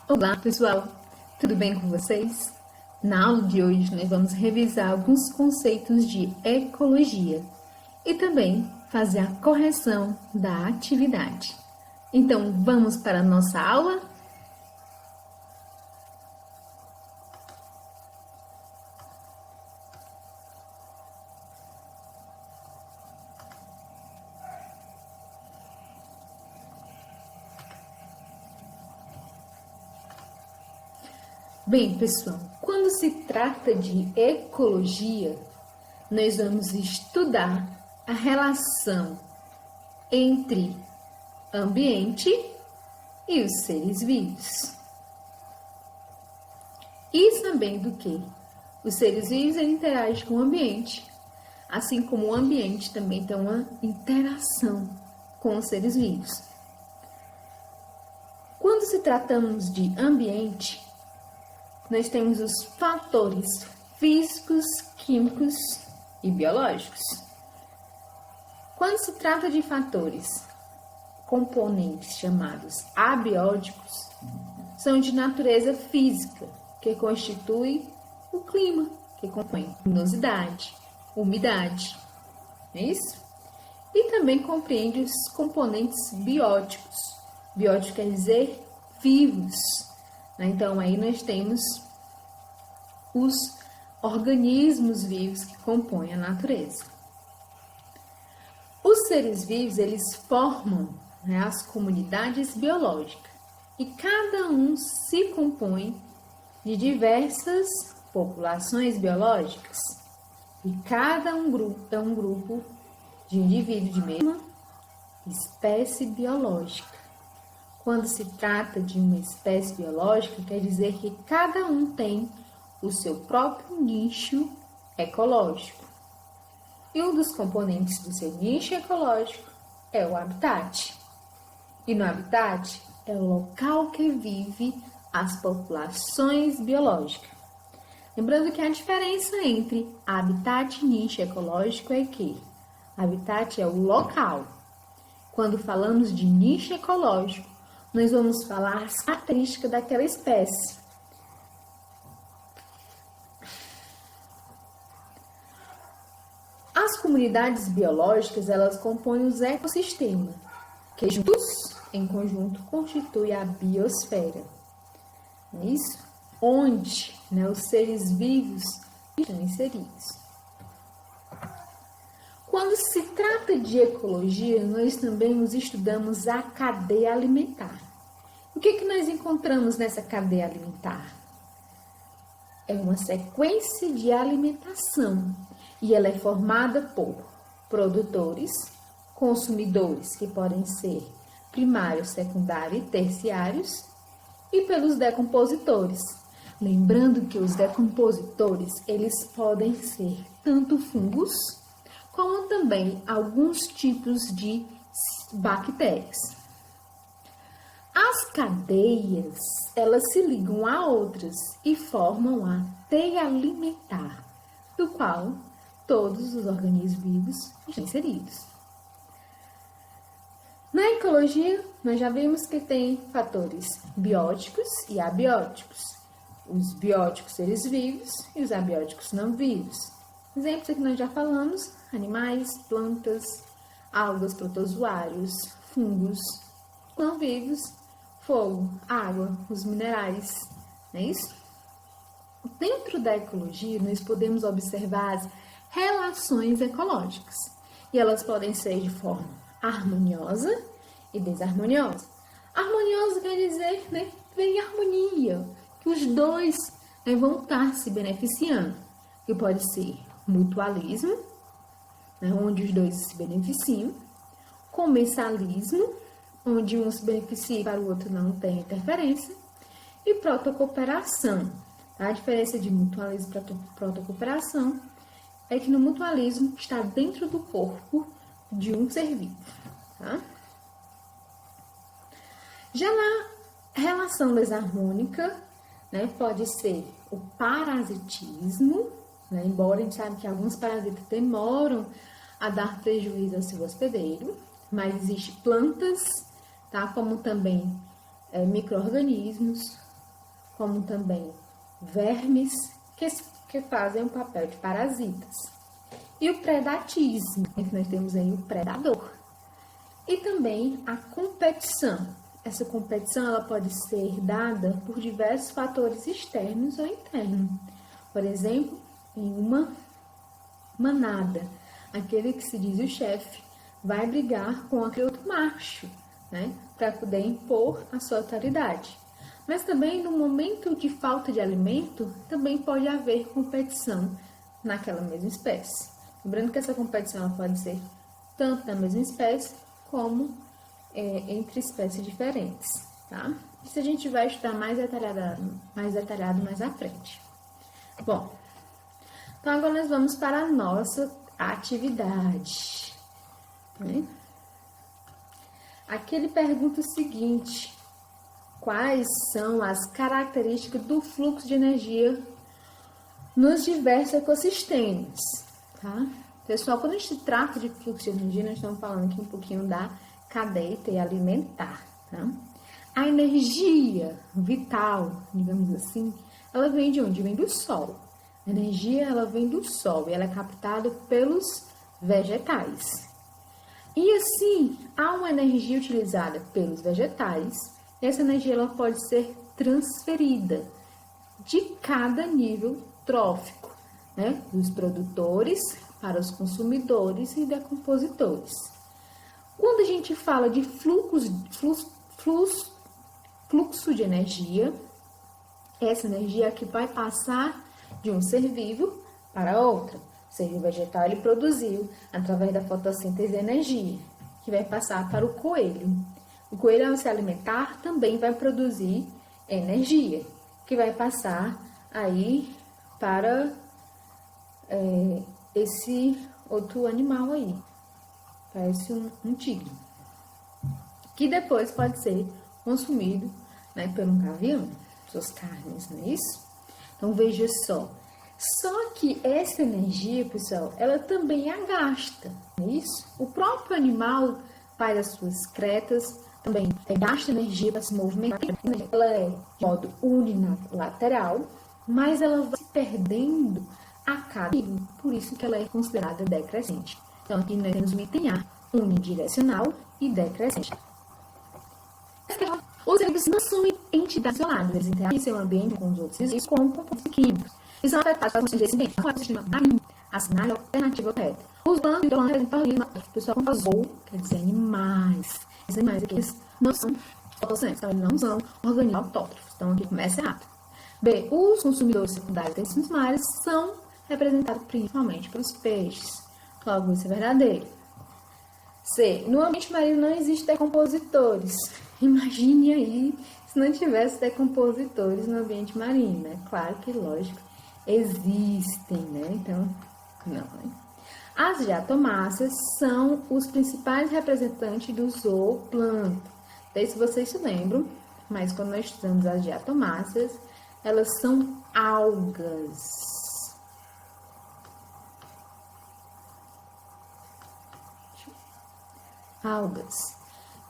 Olá pessoal, tudo bem com vocês? Na aula de hoje nós vamos revisar alguns conceitos de ecologia e também fazer a correção da atividade. Então vamos para a nossa aula? Bem, pessoal, quando se trata de ecologia, nós vamos estudar a relação entre ambiente e os seres vivos. E sabendo que os seres vivos interagem com o ambiente, assim como o ambiente também tem uma interação com os seres vivos. Quando se tratamos de ambiente, nós temos os fatores físicos, químicos e biológicos. Quando se trata de fatores, componentes chamados abióticos, são de natureza física, que constitui o clima, que compõe luminosidade, umidade, não é isso? E também compreende os componentes bióticos. Biótico quer dizer vivos. Então, aí nós temos os organismos vivos que compõem a natureza. Os seres vivos, eles formam as comunidades biológicas e cada um se compõe de diversas populações biológicas e cada grupo é um grupo de indivíduos de mesma espécie biológica. Quando se trata de uma espécie biológica, quer dizer que cada um tem o seu próprio nicho ecológico. E um dos componentes do seu nicho ecológico é o habitat. E no habitat é o local que vive as populações biológicas. Lembrando que a diferença entre habitat e nicho ecológico é que habitat é o local. Quando falamos de nicho ecológico, nós vamos falar as características daquela espécie. As comunidades biológicas, elas compõem os ecossistemas, que juntos, em conjunto, constituem a biosfera. Isso, onde os seres vivos estão inseridos. Quando se trata de ecologia, nós também estudamos a cadeia alimentar. O que nós encontramos nessa cadeia alimentar? É uma sequência de alimentação e ela é formada por produtores, consumidores, que podem ser primários, secundários e terciários, e pelos decompositores. Lembrando que os decompositores, eles podem ser tanto fungos, como também alguns tipos de bactérias. As cadeias, elas se ligam a outras e formam a teia alimentar, do qual todos os organismos vivos estão inseridos. Na ecologia, nós já vimos que tem fatores bióticos e abióticos. Os bióticos, seres vivos, e os abióticos, não vivos. Exemplos aqui nós já falamos: animais, plantas, algas, protozoários, fungos, não vivos, fogo, água, os minerais, não é isso? Dentro da ecologia, nós podemos observar as relações ecológicas. E elas podem ser de forma harmoniosa e desarmoniosa. Harmoniosa quer dizer, vem harmonia, que os dois vão estar se beneficiando. Que pode ser mutualismo, onde os dois se beneficiam, comensalismo, onde um se beneficia e para o outro não tem interferência, e protocooperação. A diferença de mutualismo para protocooperação é que no mutualismo está dentro do corpo de um ser vivo. Tá? Já na relação desarmônica, pode ser o parasitismo, embora a gente saiba que alguns parasitas demoram a dar prejuízo ao seu hospedeiro, mas existem plantas, tá? Como também micro-organismos, como também vermes, que fazem o papel de parasitas. E o predatismo, que nós temos aí o predador. E também a competição. Essa competição ela pode ser dada por diversos fatores externos ou internos. Por exemplo, em uma manada, aquele que se diz o chefe vai brigar com aquele outro macho, né, para poder impor a sua autoridade. Mas também no momento de falta de alimento, também pode haver competição naquela mesma espécie. Lembrando que essa competição ela pode ser tanto na mesma espécie, como entre espécies diferentes, tá? Isso a gente vai estudar mais detalhado mais à frente. Bom, então agora nós vamos para a nossa atividade, né? Aqui ele pergunta o seguinte: quais são as características do fluxo de energia nos diversos ecossistemas, tá? Pessoal, quando a gente trata de fluxo de energia, nós estamos falando aqui um pouquinho da cadeia alimentar, tá? A energia vital, digamos assim, ela vem de onde? Vem do Sol. A energia, ela vem do Sol e ela é captada pelos vegetais. E assim, há uma energia utilizada pelos vegetais. Essa energia ela pode ser transferida de cada nível trófico, né? Dos produtores para os consumidores e decompositores. Quando a gente fala de fluxo de energia, essa energia que vai passar de um ser vivo para outro. O ser vivo vegetal ele produziu, através da fotossíntese, energia, que vai passar para o coelho. O coelho, ao se alimentar, também vai produzir energia, que vai passar aí para esse outro animal aí. Parece um tigre. Que depois pode ser consumido, né, por um gavião, suas carnes, não é isso? Então, veja só. Só que essa energia, pessoal, ela também é gasta, não é isso? O próprio animal faz as suas excretas, também gasta energia para se movimentar. Ela é de modo unilateral, mas ela vai se perdendo a cada nível, por isso que ela é considerada decrescente. Então, aqui nós temos o item A, unidirecional e decrescente. Os seres não são entidades isoladas, eles interagem em seu ambiente com os outros seres como compostos químicos. Eles são afetados pelas funções desse ambiente, qual é o sistema marinho, assinale a alternativa correta. Os planos e planos representam o pessoal vazou, quer dizer, animais. Esses animais aqui eles não são fotossíntese, então eles não são organismos autótrofos. Então, aqui começa errado. B. Os consumidores secundários desses mares são representados principalmente pelos peixes. Logo, isso é verdadeiro. C. No ambiente marinho não existem decompositores. Imagine aí se não tivesse decompositores no ambiente marinho, né? Claro que, lógico, existem, né? Então, não, né? As diatomáceas são os principais representantes do zooplâncton. Não sei se vocês se lembram, mas quando nós estudamos as diatomáceas, elas são algas. Algas.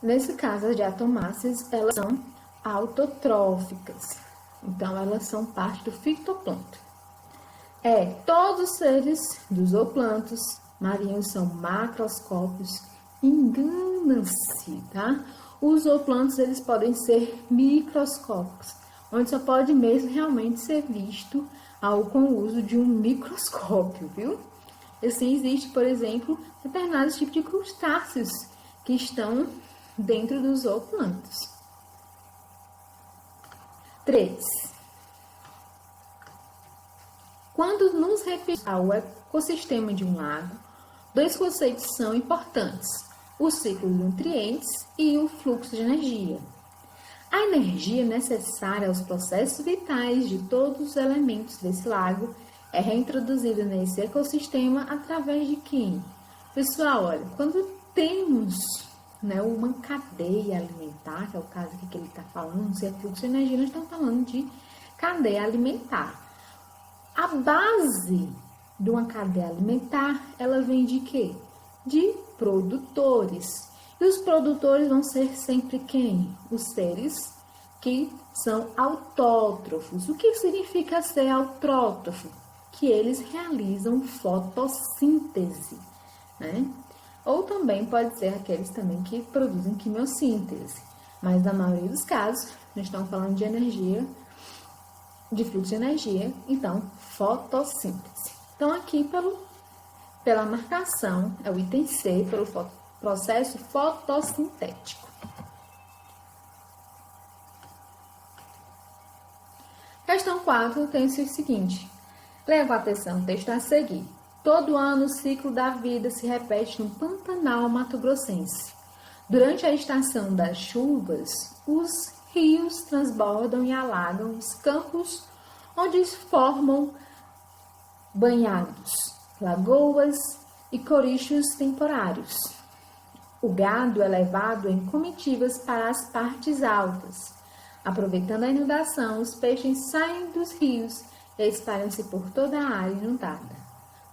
Nesse caso, as diatomáceas, elas são autotróficas. Então, elas são parte do fitoplâncton. Todos os seres dos zooplâncton marinhos são macroscópicos. Enganam-se, tá? Os zooplâncton, eles podem ser microscópicos, onde só pode mesmo realmente ser visto com o uso de um microscópio, viu? Assim, existe, por exemplo, determinados tipos de crustáceos que estão dentro dos zooplâncton. 3. Quando nos referimos ao ecossistema de um lago, dois conceitos são importantes: o ciclo de nutrientes e o fluxo de energia. A energia necessária aos processos vitais de todos os elementos desse lago é reintroduzida nesse ecossistema através de quem? Pessoal, olha, quando temos, né, uma cadeia alimentar, que é o caso aqui que ele está falando, se é fluxo de energia, nós estamos falando de cadeia alimentar. A base de uma cadeia alimentar, ela vem de quê? De produtores. E os produtores vão ser sempre quem? Os seres que são autótrofos. O que significa ser autrótrofo? Que eles realizam fotossíntese, né? Ou também pode ser aqueles também que produzem quimiossíntese. Mas na maioria dos casos, nós estamos falando de energia, de fluxo de energia, então fotossíntese. Então aqui pela marcação, é o item C, pelo processo fotossintético. Questão 4 tem o seguinte: leva atenção ao texto a seguir. Todo ano o ciclo da vida se repete no Pantanal mato-grossense. Durante a estação das chuvas, os rios transbordam e alagam os campos onde formam banhados, lagoas e corichos temporários. O gado é levado em comitivas para as partes altas. Aproveitando a inundação, os peixes saem dos rios e espalham-se por toda a área inundada.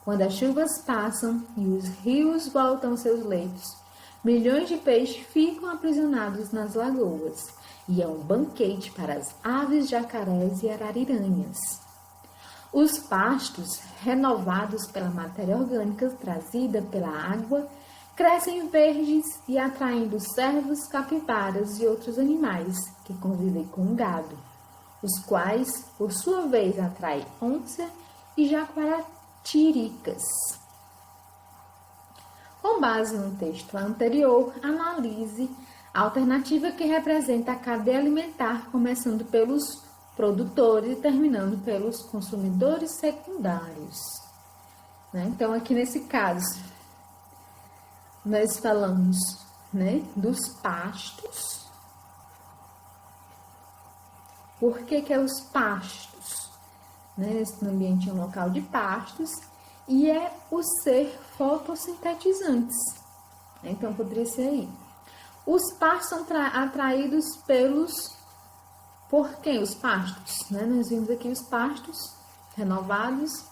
Quando as chuvas passam e os rios voltam aos seus leitos, milhões de peixes ficam aprisionados nas lagoas, e é um banquete para as aves, jacarés e arariranhas. Os pastos, renovados pela matéria orgânica trazida pela água, crescem verdes e atraindo cervos, capivaras e outros animais que convivem com o gado, os quais, por sua vez, atraem onça e jaguaratiricas. Com base no texto anterior, analise a alternativa que representa a cadeia alimentar, começando pelos produtores e terminando pelos consumidores secundários. Então, aqui nesse caso, nós falamos, dos pastos. Por que é os pastos? Esse ambiente é um local de pastos e é o ser fotossintetizantes. Então, poderia ser aí. Os pastos são atraídos por quem? Os pastos, Nós vimos aqui os pastos renovados.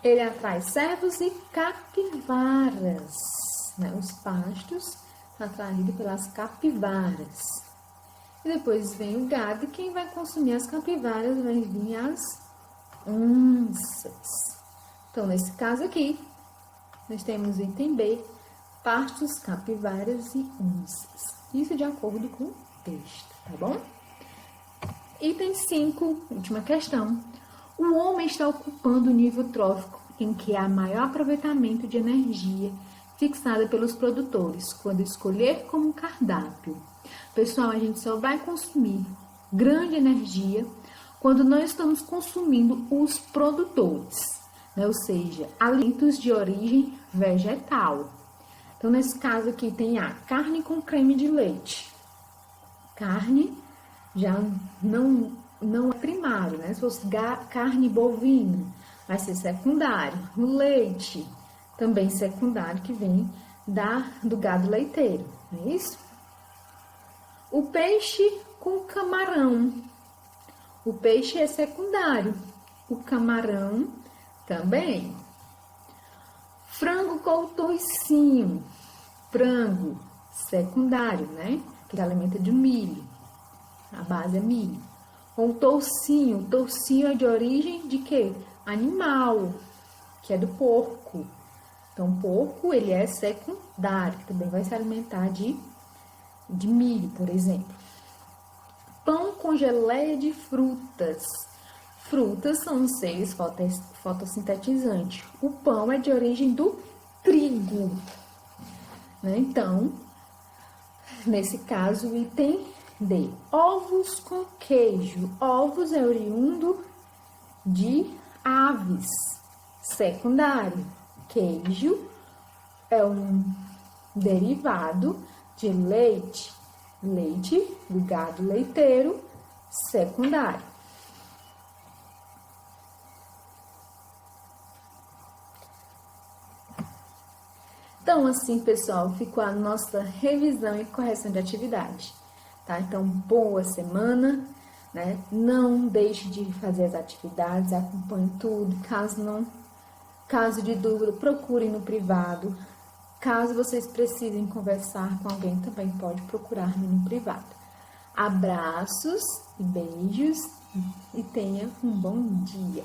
Ele atrai cervos e capivaras, Os pastos atraídos pelas capivaras. E depois vem o gado, e quem vai consumir as capivaras vai vir as onças. Então, nesse caso aqui, nós temos o item B, pastos, capivaras e onças. Isso de acordo com o texto, tá bom? Item 5, última questão. O homem está ocupando o nível trófico em que há maior aproveitamento de energia fixada pelos produtores, quando escolher como cardápio. Pessoal, a gente só vai consumir grande energia quando nós estamos consumindo os produtores, ou seja, alimentos de origem vegetal. Então, nesse caso aqui tem a carne com creme de leite. Carne já não é primário, Se fosse carne bovina, vai ser secundário. O leite, também secundário, que vem do gado leiteiro, não é isso? O peixe com camarão. O peixe é secundário. O camarão também. Frango com toicinho. Frango, secundário, Que se alimenta de milho. A base é milho. Com toucinho. Toucinho é de origem de quê? Animal, que é do porco. Então, porco, ele é secundário, que também vai se alimentar de milho, por exemplo. Pão com geleia de frutas. Frutas são os seres fotossintetizantes. O pão é de origem do trigo. Então, nesse caso, o item D. Ovos com queijo. Ovos é oriundo de aves. Secundário. Queijo é um derivado de leite. Leite do gado leiteiro, secundário. Então, assim, pessoal, ficou a nossa revisão e correção de atividade, tá? Então, boa semana, Não deixe de fazer as atividades, acompanhe tudo. Caso de dúvida, procure no privado. Caso vocês precisem conversar com alguém, também pode procurar-me no privado. Abraços e beijos e tenha um bom dia.